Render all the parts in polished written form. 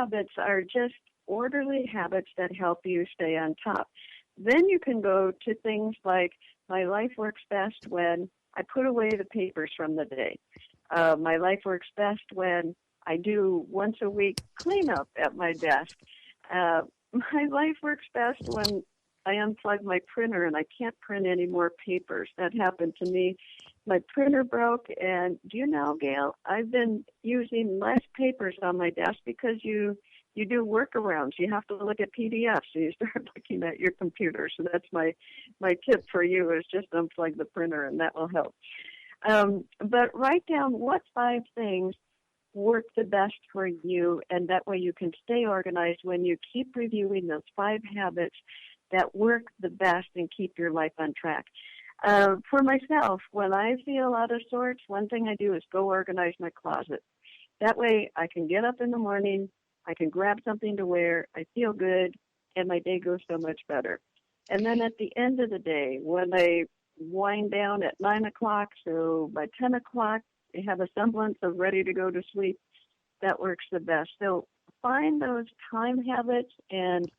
habits are just orderly habits that help you stay on top. Then you can go to things like, my life works best when I put away the papers from the day. My life works best when I do once a week cleanup at my desk. My life works best when I unplug my printer and I can't print any more papers. That happened to me. My printer broke, and do you know, Gail, I've been using less papers on my desk because you do workarounds. You have to look at PDFs, so you start looking at your computer. So that's my tip for you, is just unplug the printer, and that will help. But write down what 5 things work the best for you, and that way you can stay organized when you keep reviewing those 5 habits that work the best and keep your life on track. For myself, when I feel out of sorts, one thing I do is go organize my closet. That way I can get up in the morning, I can grab something to wear, I feel good, and my day goes so much better. And then at the end of the day, when I wind down at 9 o'clock, so by 10 o'clock, I have a semblance of ready to go to sleep, that works the best. So find those time habits and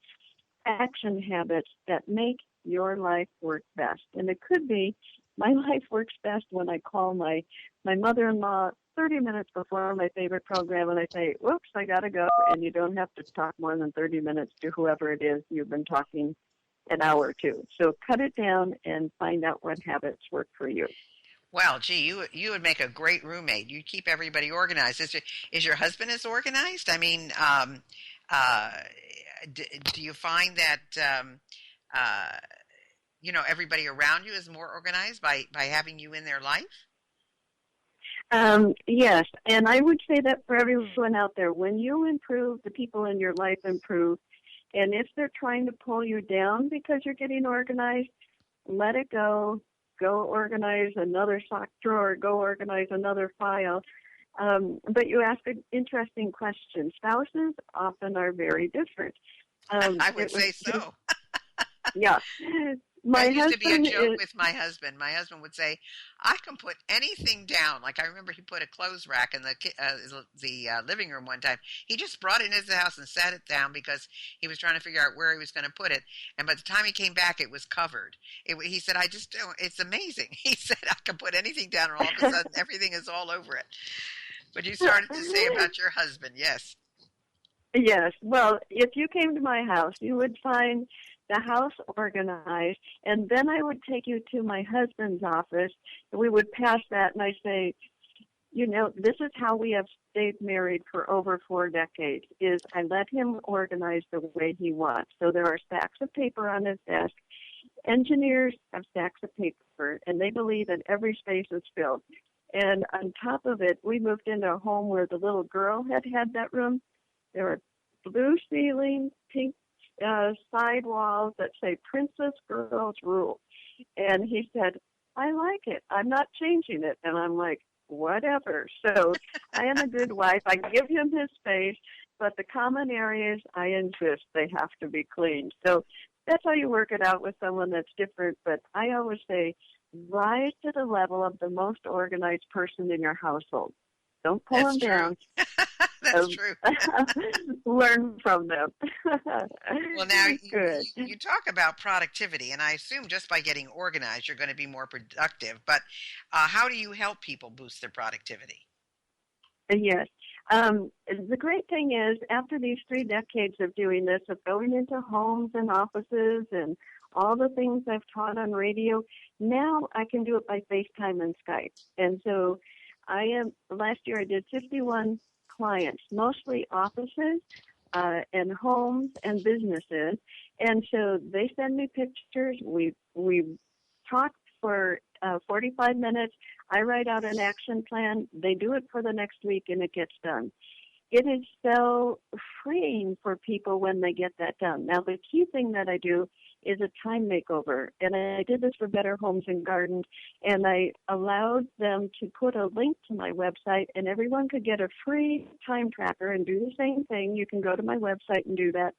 action habits that make your life work best. And it could be, my life works best when I call my mother-in-law 30 minutes before my favorite program and I say, whoops, I got to go. And you don't have to talk more than 30 minutes to whoever it is you've been talking an hour to. So cut it down and find out what habits work for you. Well, gee, you would make a great roommate. You keep everybody organized. Is your husband as organized? I mean, do you find that everybody around you is more organized by having you in their life? Yes, and I would say that for everyone out there, when you improve, the people in your life improve. And if they're trying to pull you down because you're getting organized, let it go. Go organize another sock drawer. Go organize another file. But you ask an interesting question. Spouses often are very different. I would say so. Yeah. That used to be a joke with my husband. My husband would say, I can put anything down. Like I remember he put a clothes rack in the living room one time. He just brought it into the house and sat it down because he was trying to figure out where he was going to put it. And by the time he came back, it was covered. He said, I just don't, it's amazing. He said, I can put anything down and all of a sudden everything is all over it. But you started to say about your husband, yes. Yes. Well, if you came to my house, you would find the house organized, and then I would take you to my husband's office, and we would pass that, and I say, this is how we have stayed married for over 4 decades, is I let him organize the way he wants. So there are stacks of paper on his desk. Engineers have stacks of paper, and they believe that every space is filled. And on top of it, we moved into a home where the little girl had that room. There were blue ceilings, pink side walls that say Princess Girls Rule. And he said, I like it. I'm not changing it. And I'm like, whatever. So I am a good wife. I give him his space, but the common areas, I insist they have to be cleaned. So that's how you work it out with someone that's different. But I always say, rise to the level of the most organized person in your household. Don't pull them down. That's true. Learn from them. Well, now you talk about productivity, and I assume just by getting organized, you're going to be more productive. But how do you help people boost their productivity? Yes. The great thing is, after these 3 decades of doing this, of going into homes and offices and all the things I've taught on radio, now I can do it by FaceTime and Skype. And so last year I did 51 clients, mostly offices and homes and businesses. And so they send me pictures. We talk for 45 minutes. I write out an action plan. They do it for the next week, and it gets done. It is so freeing for people when they get that done. Now, the key thing that I do is a time makeover, and I did this for Better Homes and Gardens, and I allowed them to put a link to my website, and everyone could get a free time tracker and do the same thing. You can go to my website and do that,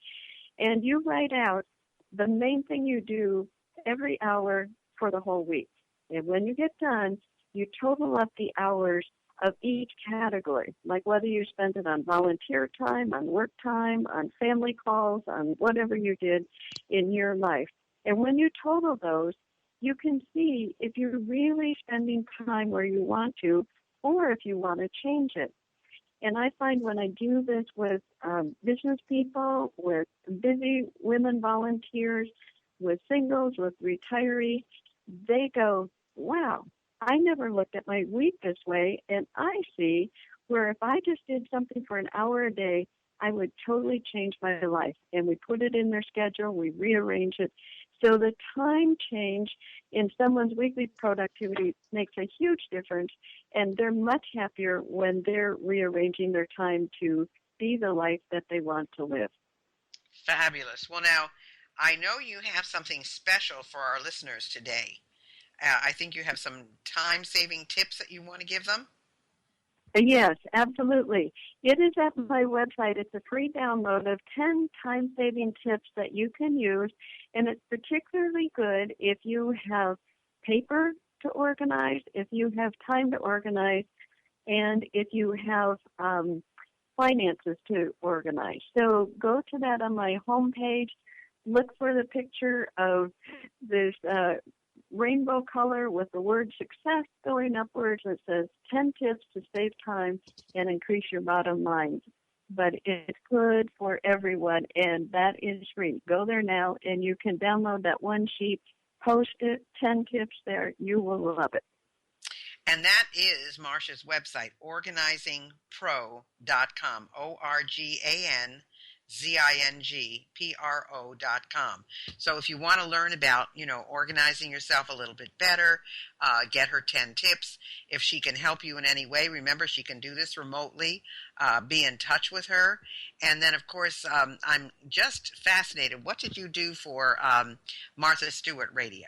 and you write out the main thing you do every hour for the whole week. And when you get done, you total up the hours of each category, like whether you spent it on volunteer time, on work time, on family calls, on whatever you did in your life. And when you total those, you can see if you're really spending time where you want to or if you want to change it. And I find when I do this with business people, with busy women volunteers, with singles, with retirees, they go, wow, I never looked at my week this way, and I see where if I just did something for an hour a day, I would totally change my life. And we put it in their schedule, we rearrange it. So the time change in someone's weekly productivity makes a huge difference, and they're much happier when they're rearranging their time to be the life that they want to live. Fabulous. Well, now, I know you have something special for our listeners today. I think you have some time-saving tips that you want to give them. Yes, absolutely. It is at my website. It's a free download of 10 time-saving tips that you can use, and it's particularly good if you have paper to organize, if you have time to organize, and if you have finances to organize. So go to that on my homepage. Look for the picture of this rainbow color with the word success going upwards. It says 10 tips to save time and increase your bottom line. But it's good for everyone, and that is free. Go there now, and you can download that one sheet, post it, 10 tips there. You will love it. And that is Marcia's website, organizingpro.com, ORGANZINGPRO.com. So if you want to learn about, organizing yourself a little bit better, get her 10 tips. If she can help you in any way, remember she can do this remotely. Be in touch with her. And then, of course, I'm just fascinated. What did you do for Martha Stewart Radio?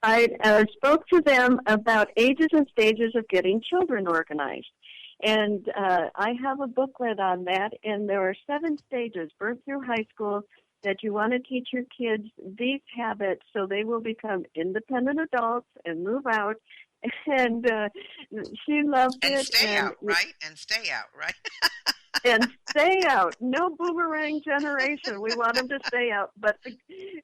I spoke to them about ages and stages of getting children organized. And I have a booklet on that, and there are 7 stages, birth through high school, that you want to teach your kids these habits so they will become independent adults and move out. And she loved it. And stay out, right? And stay out, right? And stay out. No boomerang generation. We want them to stay out. But the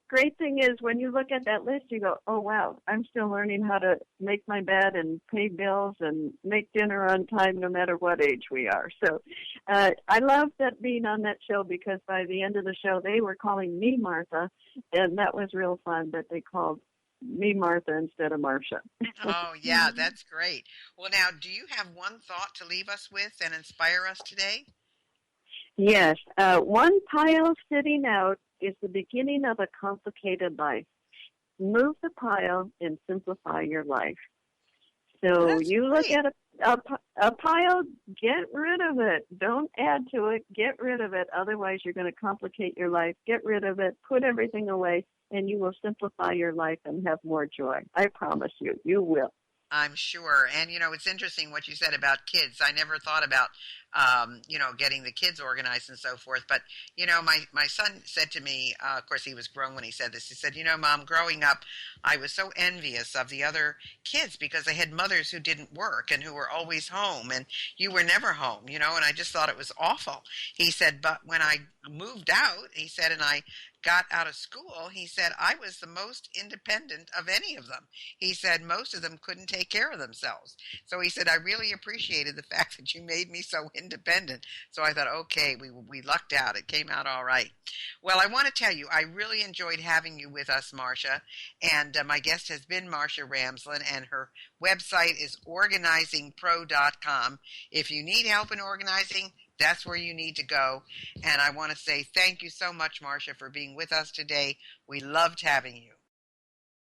great thing is when you look at that list, you go, oh, wow, I'm still learning how to make my bed and pay bills and make dinner on time no matter what age we are. So I loved that being on that show because by the end of the show, they were calling me Martha, and that was real fun that they called me Martha instead of Marcia. Oh, yeah, that's great. Well, now, do you have one thought to leave us with and inspire us today? Yes. One pile sitting out is the beginning of a complicated life. Move the pile and simplify your life. So That's you look great. at a pile, get rid of it. Don't add to it. Get rid of it. Otherwise, you're going to complicate your life. Get rid of it. Put everything away, and you will simplify your life and have more joy. I promise you, you will. I'm sure. And, it's interesting what you said about kids. I never thought about, getting the kids organized and so forth. But, my son said to me, of course, he was grown when he said this. He said, Mom, growing up, I was so envious of the other kids because they had mothers who didn't work and who were always home. And you were never home, and I just thought it was awful. He said, but when I moved out, he said, and I got out of school, he said, I was the most independent of any of them. He said, most of them couldn't take care of themselves. So he said, I really appreciated the fact that you made me so independent. So I thought, okay, we lucked out. It came out all right. Well, I want to tell you, I really enjoyed having you with us, Marcia. And my guest has been Marcia Ramsland, and her website is organizingpro.com. If you need help in organizing, that's where you need to go. And I want to say thank you so much, Marcia, for being with us today. We loved having you.